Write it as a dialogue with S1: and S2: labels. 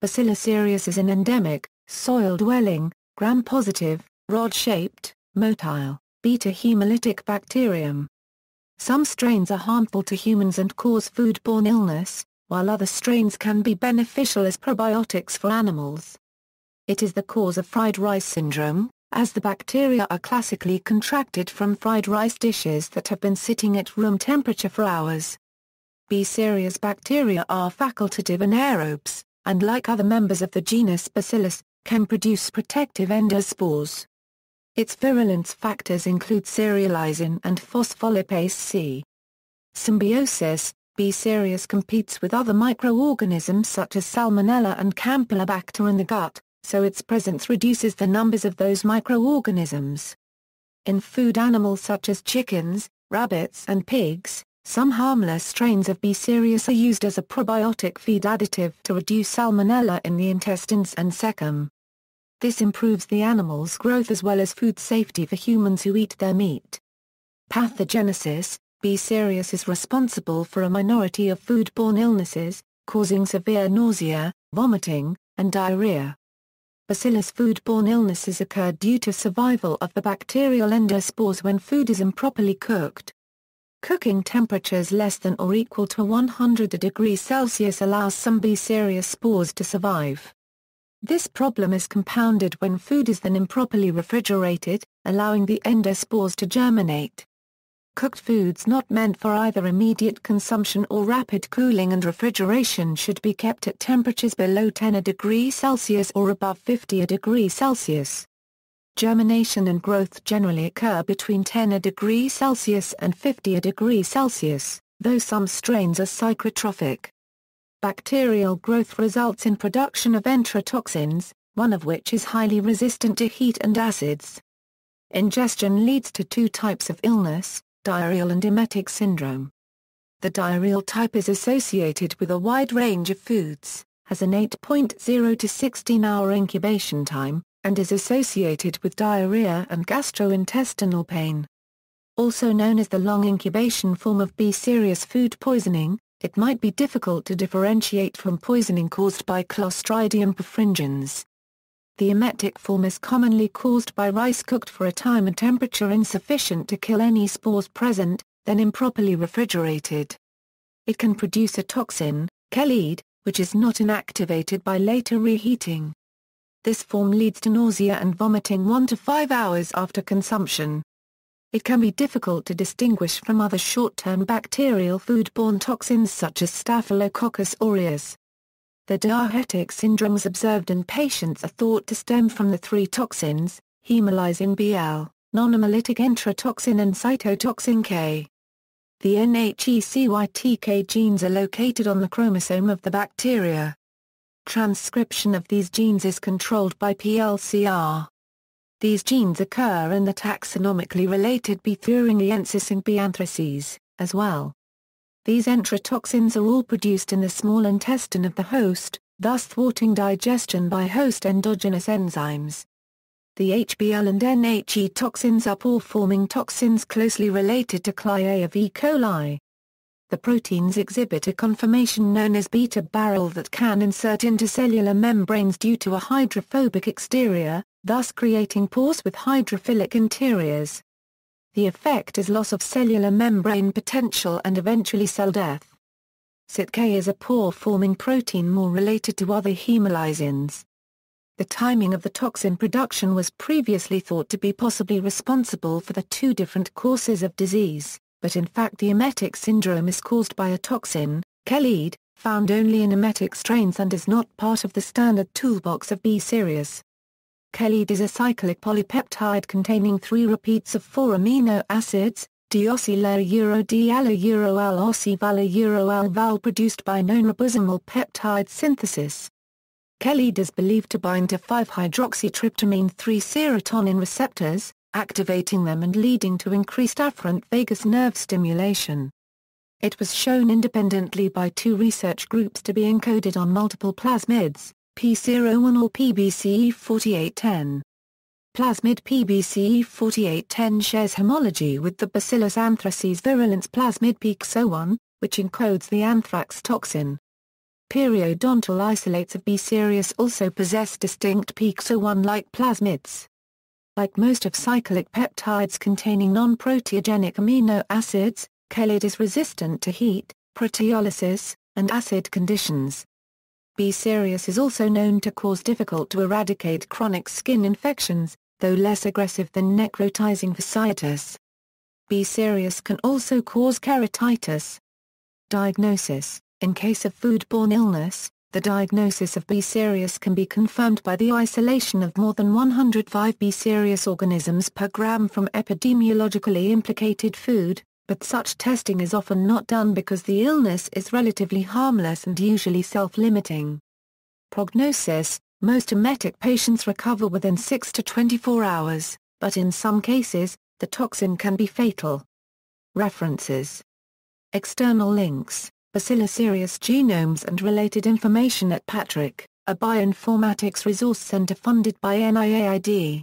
S1: Bacillus cereus is an endemic, soil-dwelling, gram-positive, rod-shaped, motile, beta-hemolytic bacterium. Some strains are harmful to humans and cause foodborne illness, while other strains can be beneficial as probiotics for animals. It is the cause of fried rice syndrome, as the bacteria are classically contracted from fried rice dishes that have been sitting at room temperature for hours. B. cereus bacteria are facultative anaerobes, and like other members of the genus Bacillus, can produce protective endospores. Its virulence factors include cereolysin and phospholipase C. Symbiosis. B. cereus competes with other microorganisms such as Salmonella and Campylobacter in the gut, so its presence reduces the numbers of those microorganisms. In food animals such as chickens, rabbits and pigs, some harmless strains of B. cereus are used as a probiotic feed additive to reduce Salmonella in the intestines and cecum. This improves the animal's growth as well as food safety for humans who eat their meat. Pathogenesis. B. cereus is responsible for a minority of foodborne illnesses, causing severe nausea, vomiting, and diarrhea. Bacillus foodborne illnesses occur due to survival of the bacterial endospores when food is improperly cooked. Cooking temperatures less than or equal to 100 degrees Celsius allows some B. cereus spores to survive. This problem is compounded when food is then improperly refrigerated, allowing the endospores to germinate. Cooked foods not meant for either immediate consumption or rapid cooling and refrigeration should be kept at temperatures below 10 degrees Celsius or above 50 degrees Celsius. Germination and growth generally occur between 10 degrees Celsius and 50 degrees Celsius, though some strains are psychotrophic. Bacterial growth results in production of enterotoxins, one of which is highly resistant to heat and acids. Ingestion leads to two types of illness, diarrheal and emetic syndrome. The diarrheal type is associated with a wide range of foods, has an 8.0 to 16-hour incubation time, and is associated with diarrhea and gastrointestinal pain. Also known as the long incubation form of B. cereus food poisoning, it might be difficult to differentiate from poisoning caused by Clostridium perfringens. The emetic form is commonly caused by rice cooked for a time and temperature insufficient to kill any spores present, then improperly refrigerated. It can produce a toxin, chelide, which is not inactivated by later reheating. This form leads to nausea and vomiting 1 to 5 hours after consumption. It can be difficult to distinguish from other short-term bacterial foodborne toxins such as Staphylococcus aureus. The diarrhetic syndromes observed in patients are thought to stem from the three toxins, hemolysin BL, non-hemolytic enterotoxin and cytotoxin K. The NHECYTK genes are located on the chromosome of the bacteria. Transcription of these genes is controlled by PLCR. These genes occur in the taxonomically related B. thuringiensis and B. anthracis, as well. These enterotoxins are all produced in the small intestine of the host, thus thwarting digestion by host endogenous enzymes. The HBl and NHE toxins are pore-forming toxins closely related to Clia of E. coli. The proteins exhibit a conformation known as beta barrel that can insert into cellular membranes due to a hydrophobic exterior, thus creating pores with hydrophilic interiors. The effect is loss of cellular membrane potential and eventually cell death. CytK is a pore-forming protein more related to other hemolysins. The timing of the toxin production was previously thought to be possibly responsible for the two different causes of disease, but in fact the emetic syndrome is caused by a toxin, chelide, found only in emetic strains and is not part of the standard toolbox of B. cereus. Chelide is a cyclic polypeptide containing 3 repeats of 4 amino acids, deoxyl-diallo-L-oxyval-Val produced by non-ribosomal peptide synthesis. Chelide is believed to bind to 5-hydroxytryptamine 3-serotonin receptors, activating them and leading to increased afferent vagus nerve stimulation. It was shown independently by 2 research groups to be encoded on multiple plasmids, P01 or PBCE4810. Plasmid PBCE4810 shares homology with the Bacillus anthracis virulence plasmid PX01, which encodes the anthrax toxin. periodontal isolates of B. cereus also possess distinct peaks O1-like plasmids. Like most of cyclic peptides containing non-proteogenic amino acids, chelate is resistant to heat, proteolysis, and acid conditions. B. cereus is also known to cause difficult-to-eradicate chronic skin infections, though less aggressive than necrotizing fasciitis. B. cereus can also cause keratitis. Diagnosis: in case of foodborne illness, the diagnosis of B. cereus can be confirmed by the isolation of more than 105 B. cereus organisms per gram from epidemiologically implicated food, but such testing is often not done because the illness is relatively harmless and usually self-limiting. Prognosis: most emetic patients recover within 6 to 24 hours, but in some cases, the toxin can be fatal. References. External links: Bacillus cereus genomes and related information at Patrick, a bioinformatics resource center funded by NIAID.